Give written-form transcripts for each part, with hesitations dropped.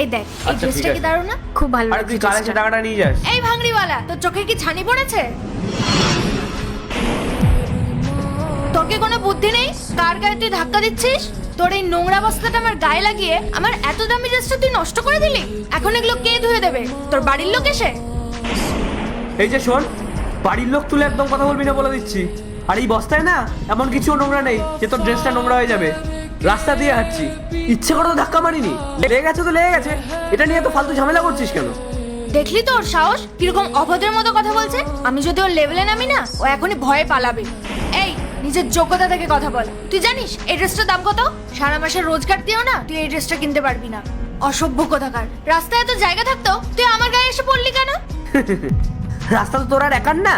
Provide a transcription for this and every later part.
এই দেখ, এই ড্রেসটা কি দারুণ না? খুব ভালো আরে তুই কালে টাকাটা নিয়ে যাস। এই ভাঙড়িওয়ালা, তোর চোখে কি ছানি পড়েছে? তোকে কোনো বুদ্ধি নেই? কার গায়ে তুই ধাক্কা দিচ্ছিস? তোর এই নোংরা বস্তাটা আমার গায়ে লাগিয়ে আমার এত দামি ড্রেসটা তুই নষ্ট করে দিলি। এখন এগুলো কে ধুয়ে দেবে? তোর বাড়ির লোক এসে? এই যে শোন, বাড়ির লোক তুলে একদম কথা বলবি না বলে দিচ্ছি। আর এই বস্তায় না এমন কিছু নোংরা নেই যে তোর ড্রেসটা নোংরা হয়ে যাবে। রাস্তা দিয়ে হাঁটছি, ইচ্ছে করে তো ধাক্কা মারিনি। লেগে গেছে তো লেগে গেছে, এটা নিয়ে তো ফালতু ঝামেলা করছিস কেন? দেখলি তো ওর সাহস কিরকম অভদ্রের মতো কথা বলছে। আমি যদি ওর লেভেলে নামি না, ও এখনই ভয়ে পালাবে। এই, নিজের যোগ্যতা থেকে কথা বল। তুই জানিস এই ড্রেসটার দাম কত? সারা মাসের রোজগার দিও না তুই এই ড্রেসটা কিনতে পারবি না। অসভ্য কোথাকার। রাস্তায় এত জায়গা থাকতো তুই আমার গায়ে এসে পড়লি কেন? রাস্তা তো তোর আর একার না,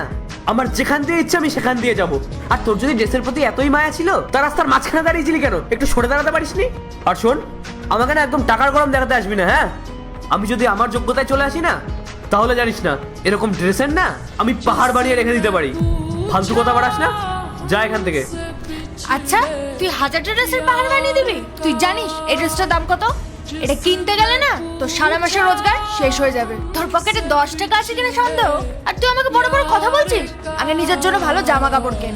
আমার যেখান দিয়ে ইচ্ছে আমি সেখান দিয়ে যাব। আর তোর যদি ড্রেসের প্রতি এতই মায়া ছিল তা রাস্তার মাঝখানে দাঁড়িয়েছিলি কেন? একটু সরে দাঁড়াতে পারিসনি? আর শোন, আমাকে না একদম টাকার গরম দেখাতে আসবি না, হ্যাঁ? আমি যদি আমার যোগ্যতায় চলে আসি না, তাহলে জানিস না এরকম ড্রেসের না আমি পাহাড় বানিয়ে রেখে দিতে পারি। ফালতু কথা বাড়াস না, যা এখান থেকে। আচ্ছা, তুই 1000টা ড্রেসের পাহাড় বানিয়ে দিবি? তুই জানিস এই ড্রেসটার দাম কত? এটা কিনতে গেলে না তোর সারা মাসের রোজগার শেষ হয়ে যাবে। তোর পকেটে 10 টাকা আছে কিনা সন্দেহ, আর তুই আমাকে বড় বড় কথা বলছিস। আগে নিজের জন্য ভালো জামা কাপড় কেন।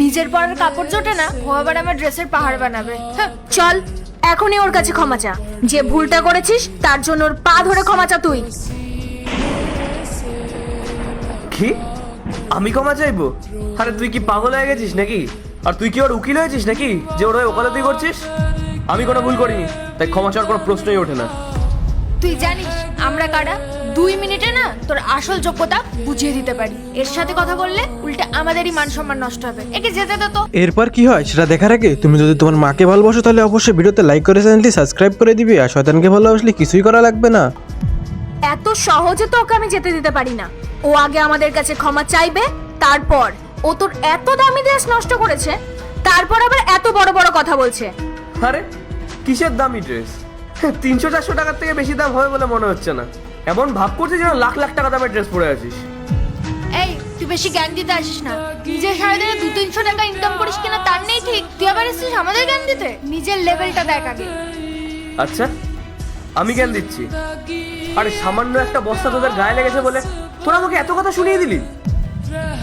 নিজের পরার কাপড় জোটে না, ও আবার আমার ড্রেসের পাহাড় বানাবে। চল, এখনই ওর কাছে ক্ষমা চা। যে ভুলটা করেছিস তার জন্য ওর পা ধরে ক্ষমা চা তুই। কি? আমি ক্ষমা চাইবো? আরে তুই কি পাগল হয়ে গেছিস নাকি? আর তুই কি ওর উকিল হয়েছিস নাকি যে ওর ওকালতি করছিস? আমি কোনো ভুল করিনি, তাই ক্ষমা চাওয়ার কোনো প্রশ্নই ওঠে না। তুই জানিস আমরা কারা? 2 মিনিটে না তোর আসল যোগ্যতা বুঝিয়ে দিতে পারি। এর সাথে কথা বললে উল্টে আমাদেরই মান সম্মান নষ্ট হবে। একে যেতে দে তো। এরপর কি হয় সেটা দেখার আগে তুমি যদি তোমার মাকে ভালোবাসো তাহলে অবশ্যই ভিডিওতে লাইক করে চ্যানেলটি সাবস্ক্রাইব করে দিবি। আর শয়তানকে ভালোবাসলে কিছুই করা লাগবে না। এত সহজে তো ওকে আমি যেতে দিতে পারি না। ও আগে আমাদের কাছে ক্ষমা চাইবে, তারপর ও তোর এত দামি ড্রেস নষ্ট করেছে, তারপর আবার এত বড় বড় কথা বলছে। আরে কিসের দামি ড্রেস? 300-400 টাকার থেকে বেশি দাম হবে বলে মনে হচ্ছে না। এমন ভাব করছিস যেন লাখ লাখ টাকা দামের ড্রেস পরে আছিস। এই, তুই বেশি জ্ঞান দিতে আসিস না। নিজের সারাদিনে 200-300 টাকা ইনকাম করিস কিনা তার নেই ঠিক, তুই আবার এসেছিস আমাদের জ্ঞান দিতে। নিজের লেভেলটা দেখ আগে। আচ্ছা, আমি জ্ঞান দিচ্ছি? আরে সামান্য একটা বস্তা তোদের গায়ে লেগেছে বলে তোরা আমাকে এত কথা শুনিয়ে দিলি?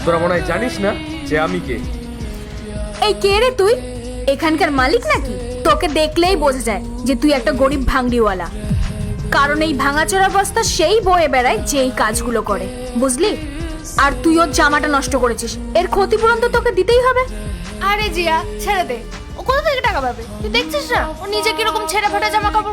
তোরা মনে হয় জানিস না যে আমি কে। এই কে রে তুই? এখানকার মালিক নাকি? তোকে দেখলেই বোঝা যায় যে তুই একটা গরিব ভাঙড়িওয়ালা। কারণ এই ভাঙাচোরা বস্তা সেই বয়ে বেড়ায় যে এই কাজগুলো করে, বুঝলি? আর তুই ওর জামাটা নষ্ট করেছিস, এর ক্ষতিপূরণ তো তোকে দিতেই হবে। আরে জিয়া, ছেড়ে দে। ও কোথা থেকে টাকা পাবে? তুই দেখছিস না ও নিজে কিরকম ছেঁড়া ফাটা জামা কাপড়